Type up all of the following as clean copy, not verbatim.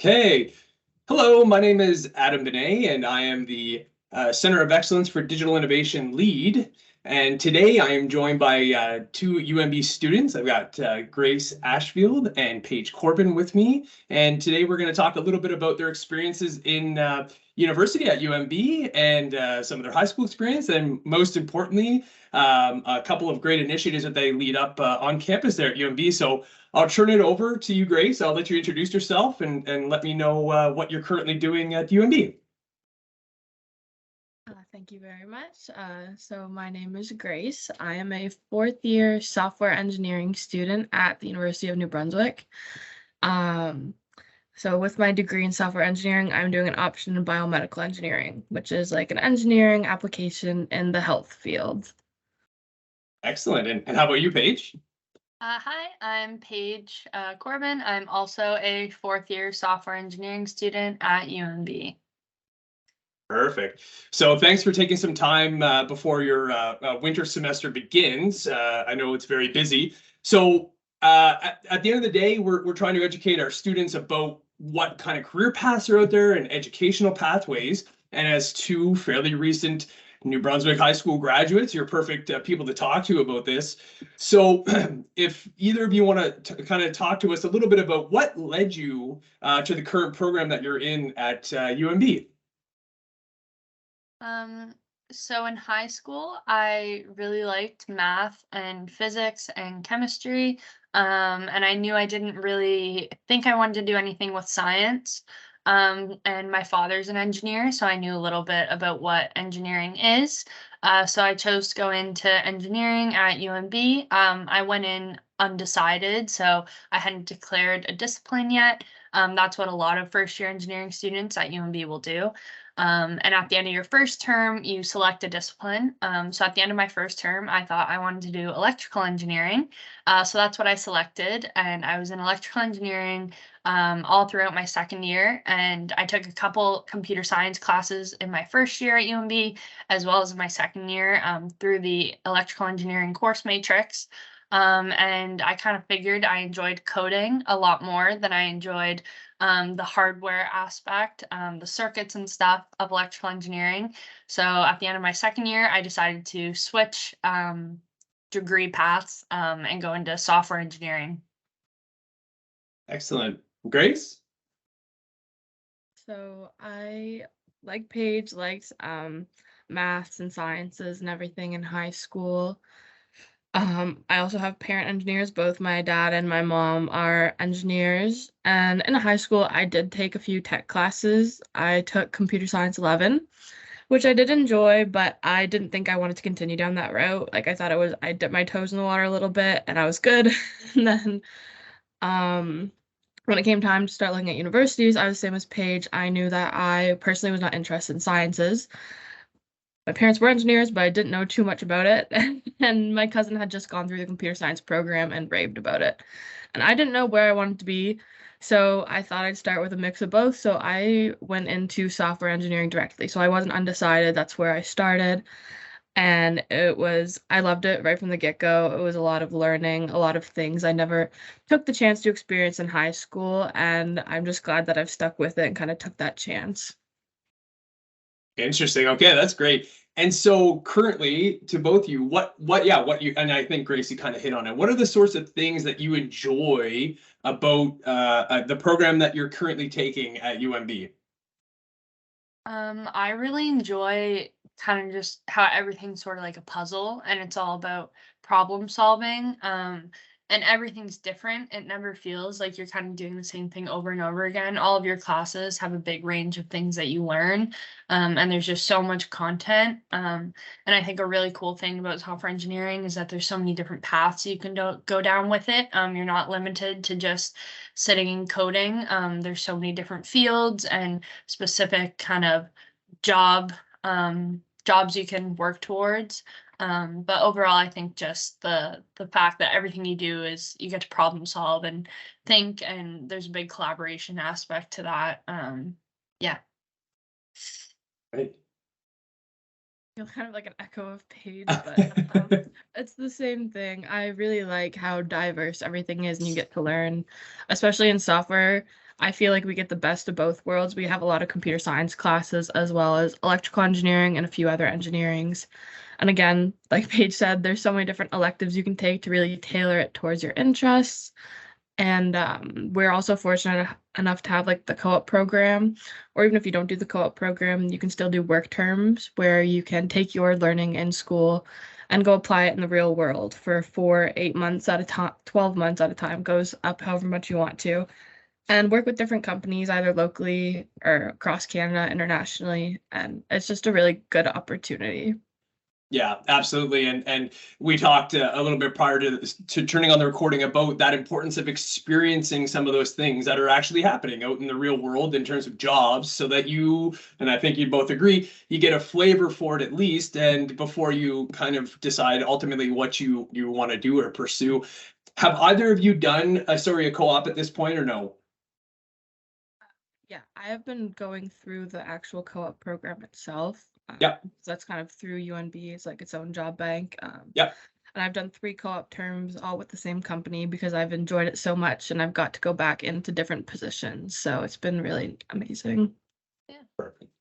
Okay. Hello, my name is Adam Benet, and I am the Center of Excellence for Digital Innovation lead. And today I am joined by two UMB students. I've got Grace Ashfield and Paige Corbyn with me. And today we're going to talk a little bit about their experiences in university at UMB and some of their high school experience. And most importantly, a couple of great initiatives that they lead up on campus there at UMB. So I'll turn it over to you, Grace. I'll let you introduce yourself and let me know what you're currently doing at UMB. Thank you very much. So my name is Grace. I am a fourth-year software engineering student at the University of New Brunswick. So with my degree in software engineering, I'm doing an option in biomedical engineering, which is like an engineering application in the health field. Excellent. And how about you, Paige? Hi, I'm Paige Corbyn. I'm also a fourth-year software engineering student at UMB. Perfect. So thanks for taking some time before your winter semester begins. I know it's very busy. So at the end of the day, we're trying to educate our students about what kind of career paths are out there and educational pathways. And as two fairly recent New Brunswick High School graduates, you're perfect people to talk to about this. So if either of you want to kind of talk to us a little bit about what led you to the current program that you're in at UMB. So in high school, I really liked math and physics and chemistry. And I knew I didn't really think I wanted to do anything with science. And my father's an engineer, so I knew a little bit about what engineering is. So I chose to go into engineering at UMB. I went in undecided, so I hadn't declared a discipline yet. That's what a lot of first-year engineering students at UMB will do. And at the end of your first term, you select a discipline. So at the end of my first term, I thought I wanted to do electrical engineering. So that's what I selected. And I was in electrical engineering all throughout my second year. And I took a couple computer science classes in my first year at UMB, as well as in my second year through the electrical engineering course matrix. And I kind of figured I enjoyed coding a lot more than I enjoyed the hardware aspect, the circuits and stuff of electrical engineering. So at the end of my second year, I decided to switch degree paths and go into software engineering. Excellent. Grace? So I, like Paige, liked maths and sciences and everything in high school. I also have parent engineers. Both my dad and my mom are engineers. And in high school, I did take a few tech classes. I took Computer Science 11, which I did enjoy, but I didn't think I wanted to continue down that route. Like I thought I dipped my toes in the water a little bit and I was good. And then when it came time to start looking at universities, I was the same as Paige. I knew that I personally was not interested in sciences. My parents were engineers, but I didn't know too much about it. And my cousin had just gone through the computer science program and raved about it. And I didn't know where I wanted to be, so I thought I'd start with a mix of both. So I went into software engineering directly. So I wasn't undecided. That's where I started. And I loved it right from the get-go. It was a lot of learning, a lot of things I never took the chance to experience in high school. And I'm just glad that I've stuck with it and kind of took that chance. Interesting. Okay, that's great. And so currently, to both of you, what you, and I think Gracie kind of hit on it. What are the sorts of things that you enjoy about the program that you're currently taking at UMB? I really enjoy kind of just how everything's sort of like a puzzle and it's all about problem solving. And everything's different. It never feels like you're kind of doing the same thing over and over again. All of your classes have a big range of things that you learn. And there's just so much content. And I think a really cool thing about software engineering is that there's so many different paths you can go down with it. You're not limited to just sitting and coding. There's so many different fields and specific kind of jobs you can work towards. But overall, I think just the fact that everything you do is you get to problem solve and think, and there's a big collaboration aspect to that. Yeah. Right. I feel kind of like an echo of Paige, but it's the same thing. I really like how diverse everything is and you get to learn, especially in software. I feel like we get the best of both worlds. We have a lot of computer science classes as well as electrical engineering and a few other engineerings. And again, like Paige said, there's so many different electives you can take to really tailor it towards your interests. And we're also fortunate enough to have like the co-op program, or even if you don't do the co-op program, you can still do work terms where you can take your learning in school and go apply it in the real world for 4, 8 months at a time, 12 months at a time, goes up however much you want to, and work with different companies either locally or across Canada, internationally. And it's just a really good opportunity. Yeah, absolutely. And we talked a little bit prior to turning on the recording about that importance of experiencing some of those things that are actually happening out in the real world in terms of jobs, so that you, and I think you'd both agree, you get a flavor for it at least, and before you kind of decide ultimately what you want to do or pursue. Have either of you done a co-op at this point, or no? Yeah, I have been going through the actual co-op program itself. Yep. So that's kind of through UNB. It's like its own job bank. Yep. And I've done 3 co-op terms all with the same company because I've enjoyed it so much and I've got to go back into different positions. So it's been really amazing. Yeah. Perfect.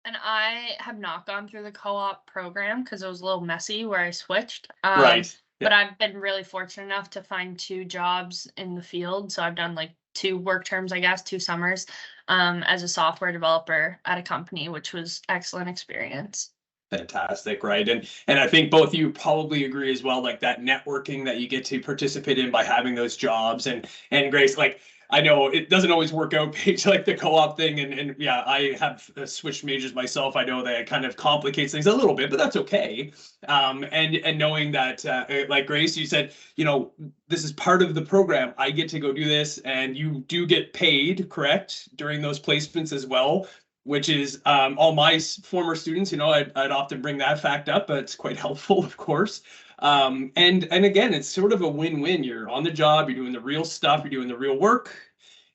And I have not gone through the co-op program because it was a little messy where I switched. Right. But I've been really fortunate enough to find 2 jobs in the field. So I've done like 2 work terms, I guess, 2 summers as a software developer at a company, which was excellent experience. Fantastic, right? And I think both of you probably agree as well, like that networking that you get to participate in by having those jobs. And Grace, like, I know it doesn't always work out, Paige, like the co-op thing. And yeah, I have switched majors myself. I know that it kind of complicates things a little bit, but that's okay. And knowing that, like Grace, you said, you know, this is part of the program. I get to go do this, and you do get paid, correct, during those placements as well, which is all my former students, you know, I'd often bring that fact up, but it's quite helpful, of course. And again, it's sort of a win-win. You're on the job, you're doing the real stuff, you're doing the real work,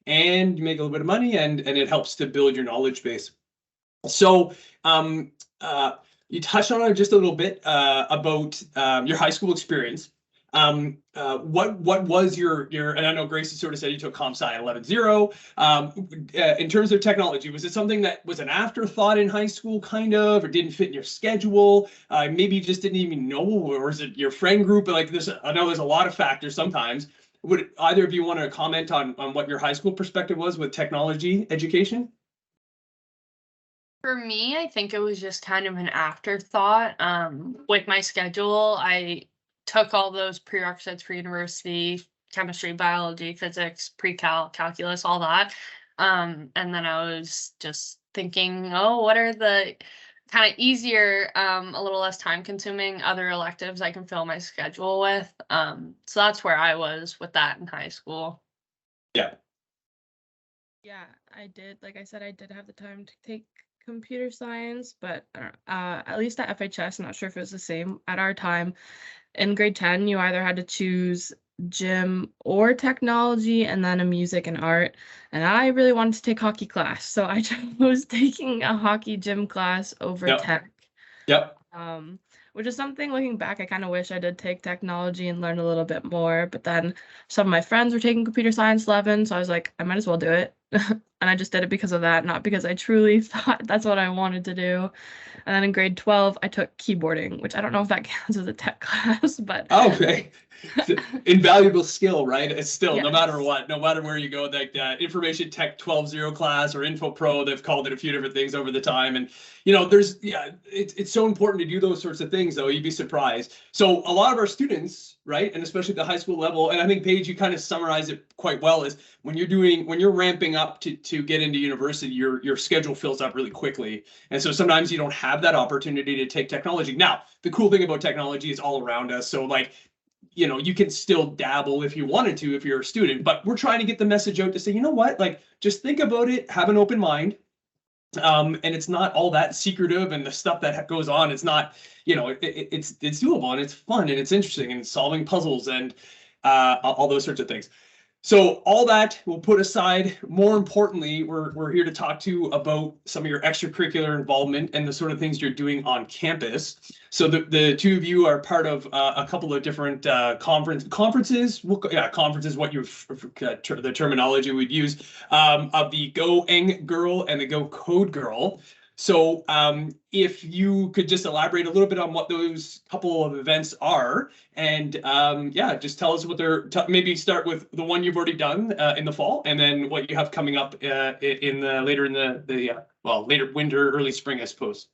and you make a little bit of money, and it helps to build your knowledge base. So you touched on it just a little bit about your high school experience. What was your and I know Gracie sort of said you took comp sci 11-0. In terms of technology, was it something that was an afterthought in high school, kind of, or didn't fit in your schedule? Maybe you just didn't even know, or is it your friend group? Like this, I know there's a lot of factors sometimes. Would either of you want to comment on what your high school perspective was with technology education? For me, I think it was just kind of an afterthought. With my schedule, I took all those prerequisites for university: chemistry, biology, physics, pre-cal, calculus, all that. And then I was just thinking, oh, what are the kind of easier, a little less time consuming other electives I can fill my schedule with? So that's where I was with that in high school. Yeah. Yeah, I did. Like I said, I did have the time to take computer science, but at least at FHS, I'm not sure if it was the same at our time. In grade 10, you either had to choose gym or technology, and then a music and art. And I really wanted to take hockey class, so I chose taking a hockey gym class over tech. Yep. Which is something, looking back, I kind of wish I did take technology and learn a little bit more. But then some of my friends were taking computer science 11, so I was like, I might as well do it. And I just did it because of that, not because I truly thought that's what I wanted to do. And then in grade 12, I took keyboarding, which I don't know if that counts as a tech class, but okay. Invaluable skill, right? It's still, yes. No matter what, no matter where you go, like that information tech 12-0 class or info pro, they've called it a few different things over the time. And you know, it's so important to do those sorts of things, though. You'd be surprised. So a lot of our students, right, and especially at the high school level, and I think Paige, you kind of summarize it quite well, is when you're ramping up to get into university, your schedule fills up really quickly. And so sometimes you don't have that opportunity to take technology. Now, the cool thing about technology is all around us. So like, you know, you can still dabble if you wanted to, if you're a student, but we're trying to get the message out to say, you know what, like, just think about it, have an open mind. And it's not all that secretive, and the stuff that goes on, it's not, you know, it's doable, and it's fun, and it's interesting, and solving puzzles, and all those sorts of things. So all that we'll put aside. More importantly, we're here to talk to you about some of your extracurricular involvement and the sort of things you're doing on campus. So the two of you are part of a couple of different conferences. Conferences, what you the terminology we'd use, of the Go ENG Girl and the Go Code Girl. So if you could just elaborate a little bit on what those couple of events are, and yeah, just tell us what they're, maybe start with the one you've already done in the fall, and then what you have coming up in the later in the well, later winter, early spring, I suppose.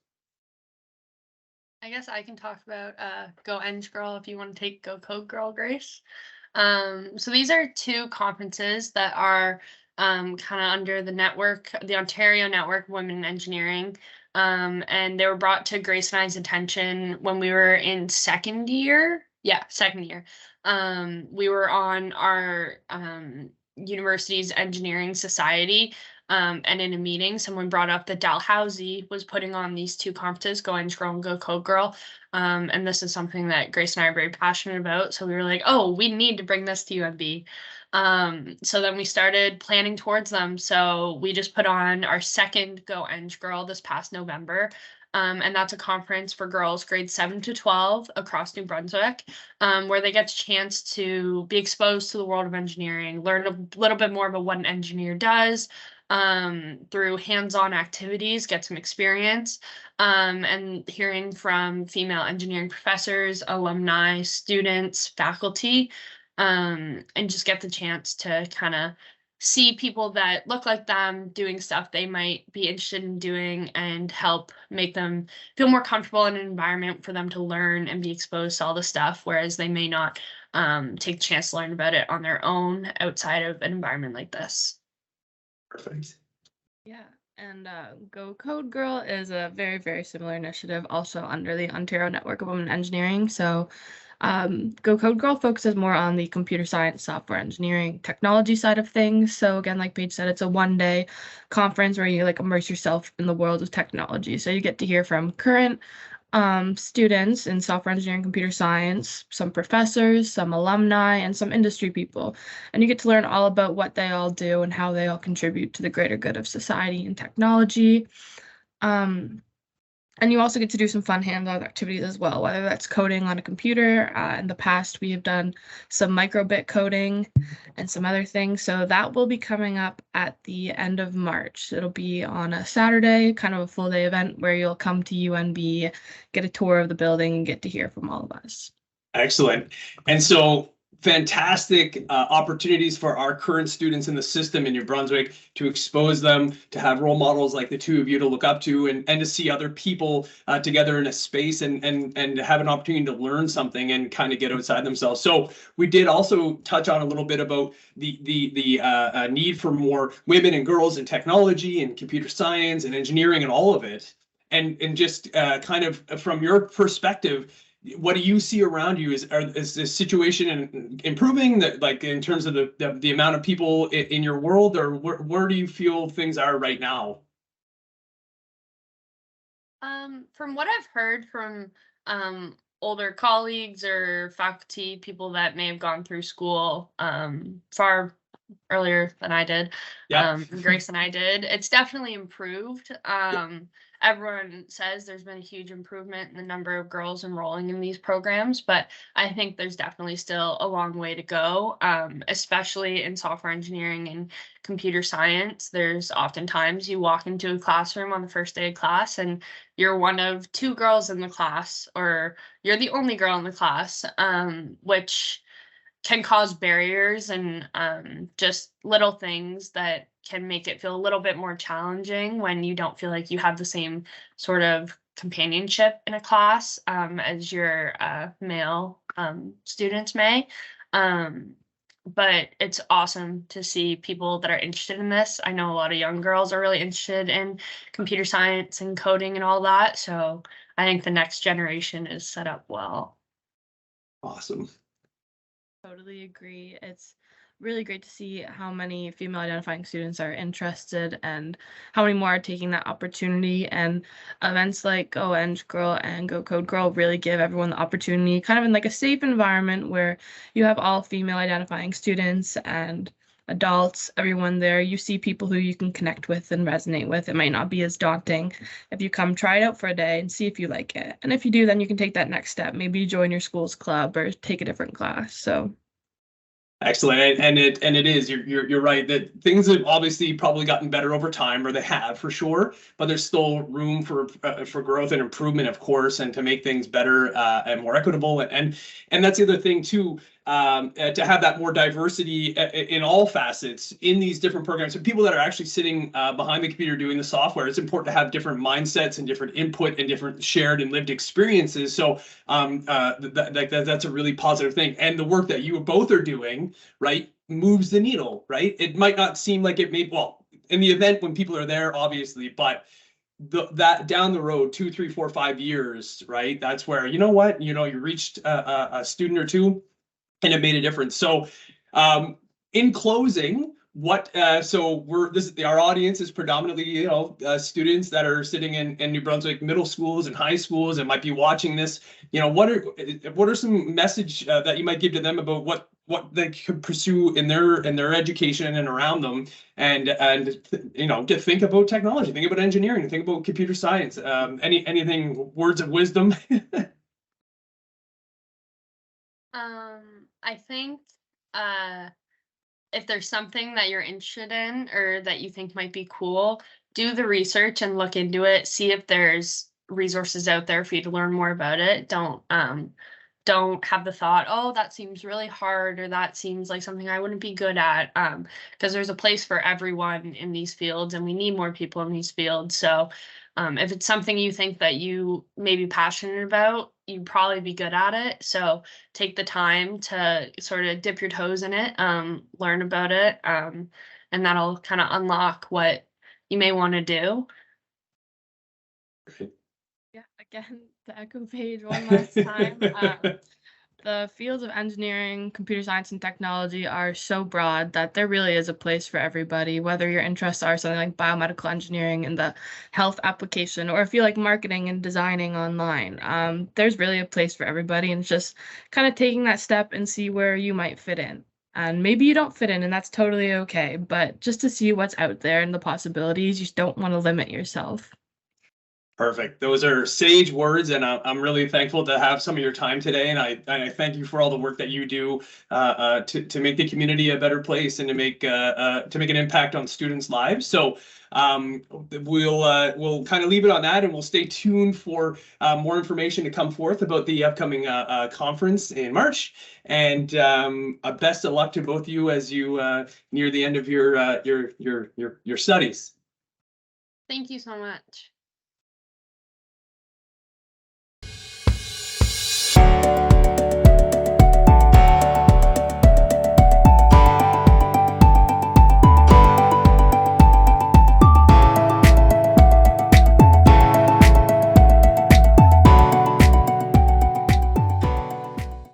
I guess I can talk about Go ENG Girl if you want to take Go Code Girl, Grace. So these are two conferences that are kind of under the network, the Ontario Network of Women in Engineering. And they were brought to Grace and I's attention when we were in second year. Yeah, second year. We were on our university's engineering society. And in a meeting, someone brought up that Dalhousie was putting on these two conferences, Go ENG Girl and Go Code Girl. And this is something that Grace and I are very passionate about. So we were like, oh, we need to bring this to UNB. So then we started planning towards them. So we just put on our second Go ENG Girl this past November. And that's a conference for girls grades 7 to 12 across New Brunswick, where they get a chance to be exposed to the world of engineering, learn a little bit more about what an engineer does, through hands-on activities, get some experience, and hearing from female engineering professors, alumni, students, faculty, and just get the chance to kind of see people that look like them doing stuff they might be interested in doing and help make them feel more comfortable in an environment for them to learn and be exposed to all the stuff, whereas they may not take the chance to learn about it on their own outside of an environment like this. Perfect. Yeah, and Go Code Girl is a very, very similar initiative also under the Ontario Network of Women in Engineering. So Go Code Girl focuses more on the computer science, software engineering, technology side of things. So again, like Paige said, it's a one-day conference where you like immerse yourself in the world of technology. So you get to hear from current students in software engineering, computer science, some professors, some alumni, and some industry people. And you get to learn all about what they all do and how they all contribute to the greater good of society and technology. And you also get to do some fun hands-on activities as well, whether that's coding on a computer. In the past, we have done some microbit coding and some other things. So that will be coming up at the end of March. It'll be on a Saturday, kind of a full day event where you'll come to UNB, get a tour of the building, and get to hear from all of us. Excellent. And so fantastic opportunities for our current students in the system in New Brunswick to expose them, to have role models like the two of you to look up to, and to see other people together in a space and have an opportunity to learn something and kind of get outside themselves. So we did also touch on a little bit about the need for more women and girls in technology and computer science and engineering and all of it. And just kind of from your perspective, what do you see around you? Is this situation improving, that like in terms of the amount of people in your world, or where do you feel things are right now? From what I've heard from older colleagues or faculty, people that may have gone through school far earlier than I did, Yeah. Grace and I did, it's definitely improved. Everyone says there's been a huge improvement in the number of girls enrolling in these programs, but I think there's definitely still a long way to go, especially in software engineering and computer science. There's oftentimes you walk into a classroom on the first day of class and you're one of two girls in the class, or you're the only girl in the class, which can cause barriers and just little things that can make it feel a little bit more challenging when you don't feel like you have the same sort of companionship in a class as your male students may. But it's awesome to see people that are interested in this. I know a lot of young girls are really interested in computer science and coding and all that. So I think the next generation is set up well. Awesome. Totally agree. It's really great to see how many female identifying students are interested and how many more are taking that opportunity. And events like Go ENG Girl and Go Code Girl really give everyone the opportunity, kind of in like a safe environment where you have all female identifying students and adults, everyone there. You see people who you can connect with and resonate with. It might not be as daunting if you come try it out for a day and see if you like it. And if you do, then you can take that next step. Maybe join your school's club or take a different class. So excellent, and it is. You're right that things have obviously probably gotten better over time, or they have for sure. But there's still room for growth and improvement, of course, and to make things better and more equitable. And that's the other thing too. To have that more diversity in all facets in these different programs, and people that are actually sitting behind the computer doing the software. It's important to have different mindsets and different input and different shared and lived experiences. So that's a really positive thing. And the work that you both are doing, right, moves the needle, right? It might not seem like it may, well, in the event when people are there, obviously, but that down the road, 2, 3, 4, 5 years, right? That's where, you know what, you reached a student or two, and it made a difference. So in closing, what so our audience is predominantly students that are sitting in New Brunswick middle schools and high schools and might be watching this. What are some message that you might give to them about what they could pursue in their education and around them, and think about technology, think about engineering, think about computer science, anything, words of wisdom? I think if there's something that you're interested in or that you think might be cool, do the research and look into it. See if there's resources out there for you to learn more about it. Don't have the thought, oh, that seems really hard, or that seems like something I wouldn't be good at, because there's a place for everyone in these fields, and we need more people in these fields. So if it's something you think that you may be passionate about, you'd probably be good at it. So take the time to sort of dip your toes in it, learn about it, and that'll kind of unlock what you may want to do. yeah, again, to echo Paige one last time, the fields of engineering, computer science, and technology are so broad that there really is a place for everybody, whether your interests are something like biomedical engineering and the health application, or if you like marketing and designing online. There's really a place for everybody, and it's just kind of taking that step and see where you might fit in. And maybe you don't fit in, and that's totally okay, but just to see what's out there and the possibilities, you just don't want to limit yourself. Perfect. Those are sage words, and I'm really thankful to have some of your time today. And I thank you for all the work that you do to make the community a better place and to make an impact on students' lives. So we'll kind of leave it on that, and we'll stay tuned for more information to come forth about the upcoming conference in March. And best of luck to both of you as you near the end of your studies. Thank you so much.